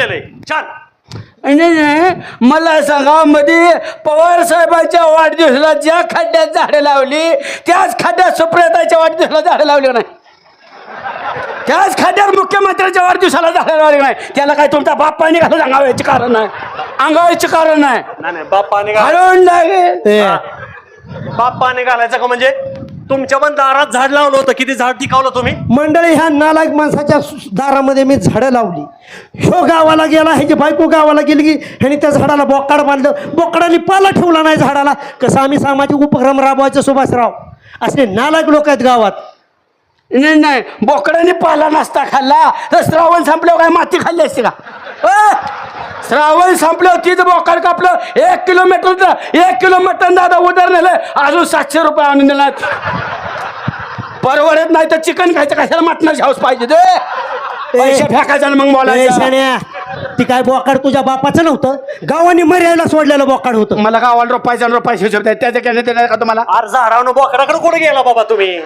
केलंय छान. नाही मला सांगा मध्ये पवार साहेबांच्या वाढदिवसाला ज्या खड्ड्यात झाडं लावली त्याच खड्ड्यात सुप्रियाताईच्या वाढदिवसाला झाडं लावली नाही. त्याच खड्ड्यात मुख्यमंत्र्यांच्या वाढदिवसाला झाडं लावली नाही. त्याला काय तुमचा बाप पाणी घालून अंगावायचे कारण नाही. अंगावायचे कारण नाही. नाही बाप पाणी हळून लागेल. बाप पाणी घालायचं का म्हणजे तुमच्या पण दारात झाड लावलं होतं. किती झाड टिकावलं तुम्ही? मंडळी ह्या नालायक माणसाच्या दारामध्ये मी झाडं लावली. ह्यो गावाला गेला, ह्याची बायको गावाला गेली की ह्याने त्या झाडाला बोकाड बांधलं. बोकडाने पाला ठेवला नाही झाडाला. कसं आम्ही सामाजिक उपक्रम राबवायचे सुभाषराव. असे नालायक लोक आहेत गावात. नाही नाही बोकडाने पाला नसता खाल्ला तर श्रावण संपल्यावर काय माती खाल्ली असते का? श्रावण संपल्यावर तिथं बोकाड कापलं 1 किलोमीटरचं 1 किलो मटण दादा उदर नेलं अजून 700 रुपये आणून दिलात. परवडत नाही तर चिकन खायचं कशाला मटणाची हाऊस पाहिजे ते पैसे फेकायचं मग बोलायचं. ती काय बोकाड तुझ्या बापाचं नव्हतं. गावाने मर्यायला सोडलेलं बोकाड होतं. मला गावाला रोपायचं हिशोब त्याच्या त्याच्या का तुम्हाला अरे झाडावनं बोकडाकडे कुठे गेला बाबा तुम्ही?